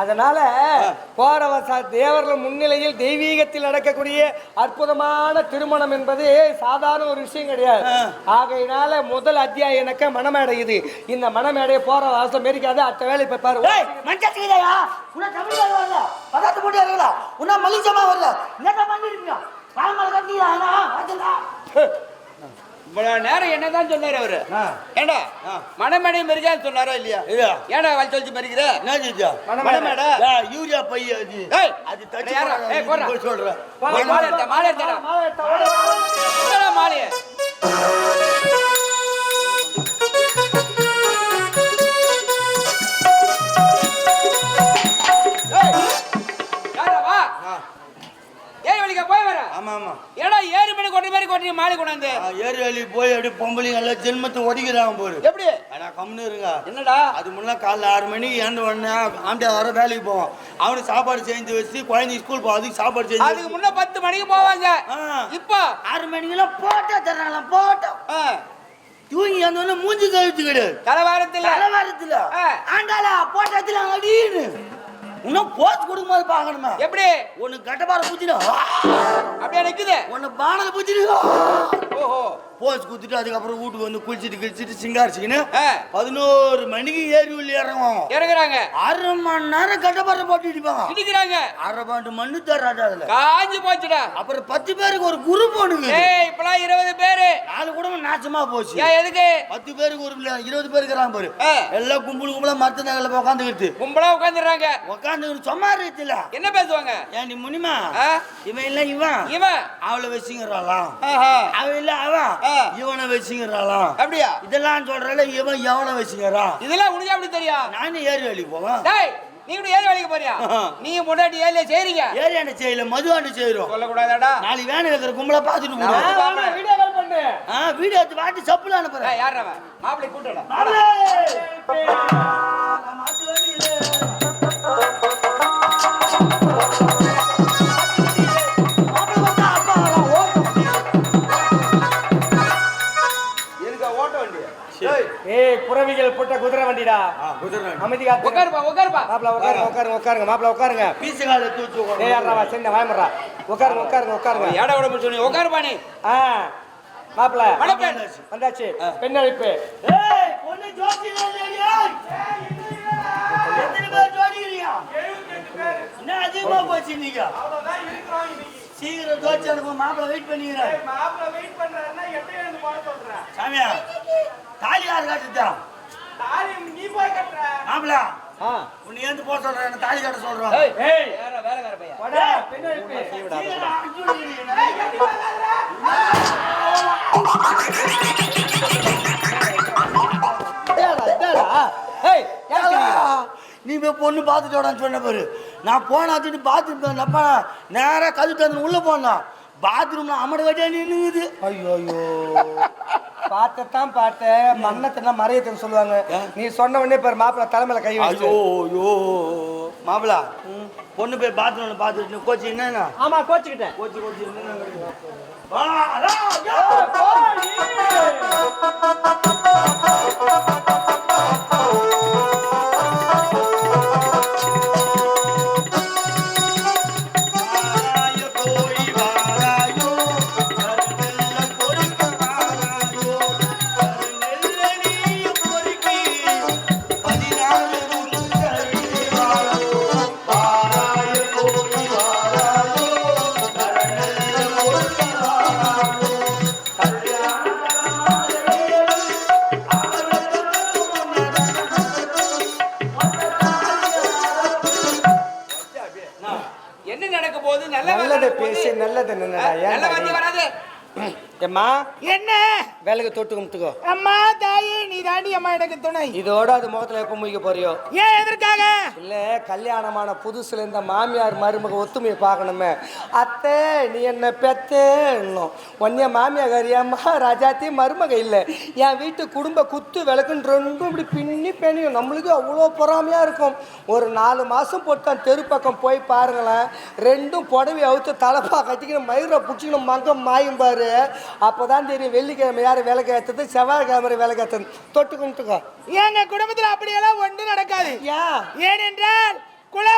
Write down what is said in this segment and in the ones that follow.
அதனால போறவ தேவர்கள் முன்னிலையில் தெய்வீகத்தில் நடக்கக்கூடிய அற்புதமான திருமணம் என்பது சாதாரண ஒரு விஷயம் கிடையாது. ஆகையினால முதல் அத்தியாயம் எனக்கு மனமேடை. இது இந்த மனமேடையை போற வாசம் மேரிக்காது. அடுத்த வேலை இப்ப பாரு. இவ்வளவு நேரம் என்னதான் சொன்னாரு அவரு? ஏண்டா மணமேடை மெரிக்கான்னு சொன்னாரா இல்லையா? ஏண்டா வச்சு வச்சு மெரிக்கிற? மணமேடை யூரியா பைய அது சொல்றேன். மாலைய மாலை கொண்டாந்து ஏரி வேலி போய் அப்படி பொம்பளைங்க எல்லாம் ஜென்மத்தை ஒடிக்கிறாங்க போரு. எப்படி? ஆனா கம்னு இருங்க. என்னடா அது முன்னா காலைல 6 மணிக்கு ஏந்து உடனே ஆம்பியா வர வேலைக்கு போவோம். அவனுக்கு சாப்பாடு செஞ்சு வச்சு குழந்தைங்க ஸ்கூல் போவோம். அதுக்கு சாப்பாடு செஞ்சு அதுக்கு முன்ன 10 மணிக்கு போவாங்க. இப்போ 6 மணிக்கெல்லாம் போட்டா தர்றாங்களாம். போட்டோம் தூங்கி அந்த ஒண்ணு மூஞ்சி கழிச்சு கிடையாது. தலைவாரத்துல ஆண்டாளா போட்டத்துல அடின்னு இன்னும் போச்சு கொடுக்கும்போது பாக்கணுமா? எப்படி? ஒன்னு கட்டப்பாறை பூச்சிடும் அப்படியே நிக்குது. ஒன்னு பானல பூச்சிடும். ஓஹோ போச்சு குத்துட்டு அதுக்கப்புறம் வீட்டுக்கு வந்து குளிச்சுட்டு சிங்காரிச்சுக்கின்னு 11 மணிக்கு ஏரி உள்ளி இறங்குறாங்க. 1/2 மணி நேரம் கட்டப்பாறை போட்டு இடிப்பாங்க. இடிக்கிறாங்க. 1/2 மண்ணு தர்றாடா. அதுல காஞ்சி போச்சுடா. அப்புறம் 10 பேருக்கு ஒரு குரூப் ஒண்ணுங்க. இப்பெல்லாம் 20 பேரு. 4 குடும்பம் நாச்சமா போச்சு. எதுக்கு? 10 பேருக்கு ஒரு 20 பேர் இருக்கிறாங்க பாரு. எல்லாம் கும்பலா மரத்து நகல உட்காந்துக்கிட்டு கும்பலா உட்காந்துறாங்க. சும்மா இருக்குல்ல என்ன பேசுவாங்க? ஏன் நீ முனிமா இவன் இல்ல இவன் அவளை வச்சுங்கிறாளாம். அவன் இல்ல அவன் இவனை வச்சுங்கிறாளாம். அப்படியா? இதெல்லாம் சொல்றால இவன் எவனை வச்சுங்கிறான். இதெல்லாம் உனக்கு எப்படி தெரியும்? நானும் ஏரி வேலைக்கு போவேன். நீ கூட ஏரி வேலைக்கு போறியா? நீ முன்னாடி ஏரியா செய்றீங்க. ஏரியாண்ட செய்யல மதுவாண்ட செய்யறோம். சொல்லக்கூடாதாடா? நாளைக்கு வேணும் வைக்கிற கும்பலா பாத்துட்டு போறோம். வீடியோ கால் பண்ணு. வீடியோ எடுத்து வாட்டி சப்புல அனுப்புறேன். யாரா அவன்? மாப்பிளை கூட்டடா. புறவிகள் போட்ட குதிரை வண்டிடா. அமைதியா உட்காருப்பா உட்காருப்பா. உட்காருங்க மாப்பிள உட்காருங்க. பீசகால தூச்சு உட்காரு. யாரா சென்ன வாயமறா. உட்காருங்க. ஏடா விட முடியும். உட்காருப்பா நீ. மாப்பிள மணப்பெண் வந்தாச்சு. பெண் அழைப்பு. பொண்ணு ஜோதிடா இல்லையா? எத்தனை பேர் ஜோதிடறியா? 78 பேர். என்ன அதிகமா போச்சு நீங்க? அவ்வளவுதான் இருக்கறோம் இன்னைக்கு. சீக்கிரம் ஜோதிச்சு அனுப்பு. மாப்பிள வெயிட் பண்ணிக்கிறேன். மாப்பிள வெயிட் பண்றாருன்னா எட்டே வந்து போட சொல்றேன். சாமியா தாலி யார் கட்டுதா? தாலி நீ போய் கட்டற. மாப்பிள உன்னை ஏந்து போட சொல்றேன். தாலி கட்ட சொல்றேன். ஏய் வேலைக்கார பையன். வாடா பெண் அழைப்பு. சீக்கிரம் அஞ்சுறீங்க. ஏய் கட்டி வாங்கடா. நீ பொண்ணு பார்த்துட்டோடான்னு சொன்ன பாரு. நான் போனாச்சுட்டு பாத்ரூம் நப்பா நேராக கழுத்து வந்து உள்ள போனா பாத்ரூம்ல அமட வட்டியா நின்னுது. ஐயோ பார்த்தத்தான் மன்னத்தை மறையத்துன்னு சொல்லுவாங்க. நீ சொன்ன உடனே பாரு மாப்பிள தலைமையில கை வச்சு. ஐயோ மாப்பிள பொண்ணு போய் பாத்ரூம்ல பார்த்துட்டு கோச்சு என்ன? ஆமா கோச்சுக்கிட்டேன். கோச்சு நல்லது பேசி நல்லது வராது. அம்மா என்ன வேலைக்கு தொட்டு கும்பிட்டுக்கோ. அம்மா தாயே நீ தாண்டி அம்மா எனக்கு துணை. இதோட அது முகத்துல எப்ப முடிக்க போறியோ? ஏன் எதற்காக? இல்ல கல்யாணமான புதுசுல இந்த மாமியார் மருமக ஒத்துமையை பார்க்கணுமே. அத்தை நீ என்ன பெத்தேன்னும் ஒன்னிய மாமியார் கறியம்மா ராஜாத்தி மருமக இல்லை. என் வீட்டு குடும்ப குத்து விளக்குன்னு ரெண்டும் இப்படி பின்னி பெண்ணியும் நம்மளுக்கு அவ்வளோ பொறாமையா இருக்கும். ஒரு 4 மாசம் போட்டு தெரு பக்கம் போய் பாருங்களேன். ரெண்டும் புடவை அவுத்து தலைப்பா கட்டிக்கணும் மயிரை பிடிச்சிக்கணும் மங்கம் மாயும் பாரு. அப்பதான் தெரியும் வெள்ளிக்கிழமை யாரு விளக்கு ஏற்றது செவ்வாய்க்கிழமை விளக்கு ஏற்றது. தொட்டு கும்பிட்டுக்கோ. எங்க குடும்பத்தில் அப்படியெல்லாம் ஒன்றும் நடக்காது. ஏனென்றால் குல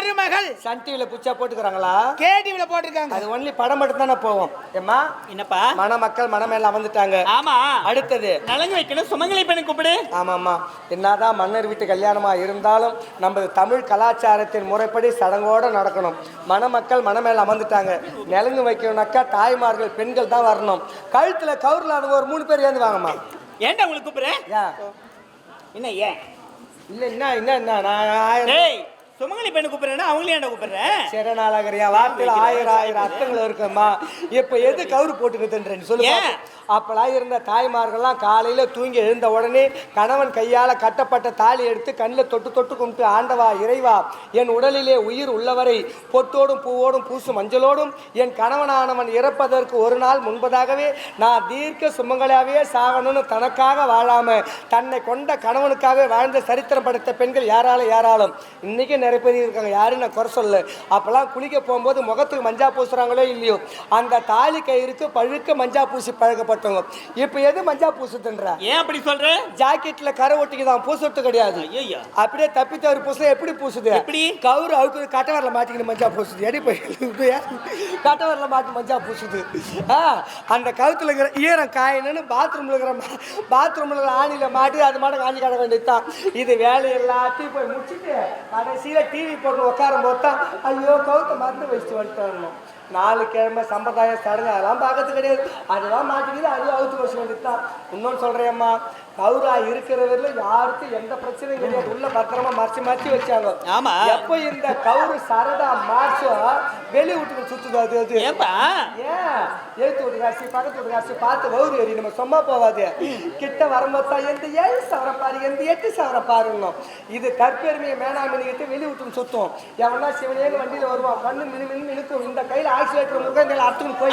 மருமகள் சன் டிவில புச்சா போட்டுக்கிறாங்களா? கேடிவில போட்டிருக்காங்க. அது ஒன்லி படம் மட்டும் தானே போவோம். ஏம்மா என்னப்பா மணமக்கள் மணமேல வந்துட்டாங்க. ஆமா அடுத்தது நலங்கு வைக்கணும், சுமங்கலி பெண்ணு கூப்பிடு. ஆமாம்மா, என்னதான் மன்னர் வீட்டு கல்யாணமா இருந்தாலும் நம்ம தமிழ் கலாச்சாரத்தின் முறைப்படி சடங்கோட நடக்கணும். மணமக்கள் மணமேல அமர்ந்துட்டாங்க. நலங்கு வைக்கணும்னாக்கா தாய்மார்கள் பெண்கள் தான் வரணும். கழுத்துல கவுர்ல அது ஒரு 3 பேர் ஏந்து வாங்கம்மா. ஏன்டா உங்களுக்கு கூப்பிடுறேன்? ஏன் என்ன ஏன் இல்ல என்ன நான் டேய் சுமங்கலி பெண்ணு கூப்பிடுறேன்னா அவங்களே ஏன்டா கூப்பிடுறேன்? சரணாலகரியா வார்த்தையில ஆயிரம் அர்த்தங்கள் இருக்கும்மா. இப்ப எது கவுரு போட்டுக்கிட்டுன்றேன்னு சொல்லு. அப்பெல்லாம் இருந்த தாய்மார்கள்லாம் காலையில தூங்கி எழுந்த உடனே கணவன் கையால கட்டப்பட்ட தாலி எடுத்து கண்ணில் தொட்டு தொட்டு கும்பிட்டு, ஆண்டவா இறைவா, என் உடலிலே உயிர் உள்ளவரை பொட்டோடும் பூவோடும் பூசு மஞ்சளோடும் என் கணவனானவன் இறப்பதற்கு ஒரு நாள் முன்பதாகவே நான் தீர்க்க சுமங்களாவே சாகணும்னு தனக்காக வாழாம தன்னை கொண்ட கணவனுக்காகவே வாழ்ந்த சரித்திரம் படைத்த பெண்கள் யாராலும் இன்னைக்கு நிறைய பேர் இருக்காங்க. யாரும் நான் குறை சொல்ல. அப்பெல்லாம் குளிக்க போகும்போது முகத்துக்கு மஞ்சா பூசுறாங்களோ இல்லையோ, அந்த தாலி கயிறுக்கு பழுக்க மஞ்சா பூசி பழக்கப்பட்டவங்க. இப்ப எது மஞ்சா பூசுதுன்ற? ஏன் அப்படி சொல்ற? ஜாக்கெட்ல கரை ஒட்டிக்குதான், பூசுறது கிடையாது. அப்படியே தப்பி தவறு பூசு. எப்படி பூசுது? எப்படி? கவுரு அவுக்கு கட்டவரல மாட்டிக்கிட்டு மஞ்சா பூசுது. எடி போய் கட்டவரல மாட்டி மஞ்சா பூசுது. அந்த கழுத்துல இருக்கிற ஈரம் காயணுன்னு பாத்ரூம்ல இருக்கிற ஆணியில மாட்டி அது மாட்ட காஞ்சி கடை வேண்டியதுதான். இது வேலை எல்லாத்தையும் போய் முடிச்சுட்டு கடைசியில டிவி போட்டு உட்காரும் போது தான் ஐயோ கவுத்த மருந்து வச்சுட்டு வந்துட்டு 4 கிழமை சம்பிரதாயம் சடங்கு அதெல்லாம் பார்க்கறது கிடையாது. அதுதான் மாட்டிக்கிது, அதுவும் அவுத்து வச்சு வேண்டியதுதான். இன்னொன்று சொல்றேம்மா, கவுரா இருக்கிறவர்ல யாருக்கும் எந்த பிரச்சனையும் கிடையாது. உள்ள பத்திரமா மறைச்சு வச்சாங்க. ஆமா. எப்ப இந்த கவுரு சரதா மாசம் வெளி வீட்டுக்கு சுத்துது. அது ஏன்பா? ஏன் எழுத்து வீட்டு காசு பக்கத்து வீட்டு காசு பார்த்து வவுறு ஏறி நம்ம சும்மா போவாது. கிட்ட வரும்போது எந்த 7 சவரம் பாரு, எந்த 8 சவரம் பாருங்கணும். இது கற்பெருமையை மேனாமினிக்கிட்டு வெளி வீட்டுக்கு சுத்தும். எவனா சிவனேன்னு வண்டியில வருவான், கண்ணு மினு இழுக்கும். இந்த கையில ஆக்சிலேட்டர் முருகன் அத்துன்னு போய்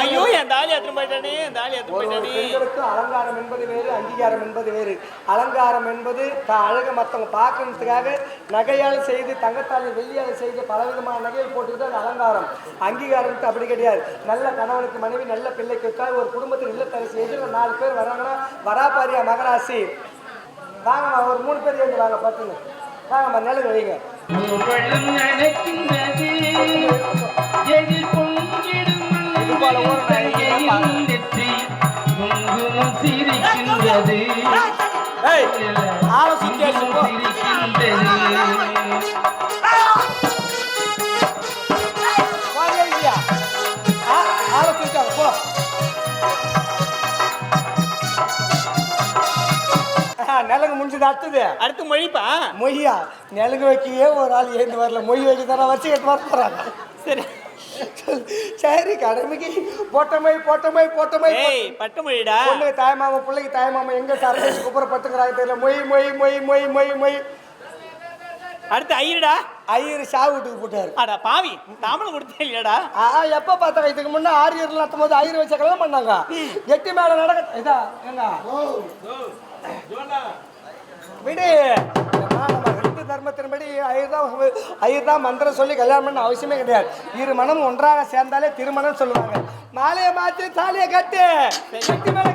பெண்களுக்கு அலங்காரம் என்பது வேறு, அங்கீகாரம் என்பது வேறு. அலங்காரம் என்பது அழக மற்றவங்க பார்க்கறதுக்காக நகையால் செய்து, தங்கத்தால் வெள்ளியால் செய்து பலவிதமான நகைகள் போட்டுக்கிட்டு அது அலங்காரம். அங்கீகாரம் அப்படி கிடையாது. நல்ல கணவனுக்கு மனைவி, நல்ல பிள்ளைக்கு இருக்காது. ஒரு குடும்பத்தில் இல்லத்தரசி எதிரில் 4 பேர் வராங்கன்னா வராபாரியா மகராசி வாங்கம்மா, ஒரு 3 பேர் ஏந்து வாங்க. பார்த்துங்க வாங்கம்மா, நிலவு வைங்க. நிலங்கு முடிஞ்சது. அடுத்து மொழிப்பா. மொய்யா நிலங்கு வைக்கவே ஒரு ஆள் ஏந்து வரல. மொய் வைக்க தானே வச்சு கேட்டு வர போறாங்க. சரி சரி, கடமைக்கு போட்டமை பட்டுமொழிடா. பொண்ணுக்கு தாய்மாமா, பிள்ளைக்கு தாய்மாமா, எங்க சரக்கு குப்புறப்பட்டுக்கிறாங்க தெரியல. மொய். அடுத்து ஐயருடா. ஐயர் சாவு வீட்டுக்கு போட்டாரு. அடா பாவி, தாமலம் கொடுத்தே இல்லையாடா? எப்ப பார்த்தாங்க? இதுக்கு முன்னே ஆரியர் நடத்தும் போது ஐயர் வச்ச கல்யாணம் பண்ணாங்க. எட்டி மேல நடக்க இதா எங்க விடு. நம்ம தர்மத்தின்படி ஐயர் தான் மந்திரம் சொல்லி கல்யாணம் பண்ண அவசியமே கிடையாது. 2 மனம் ஒன்றாக சேர்ந்தாலே திருமணம் சொல்லுவாங்க. மாலையை மாற்றி தாலியை கட்டு. கட்டி மேல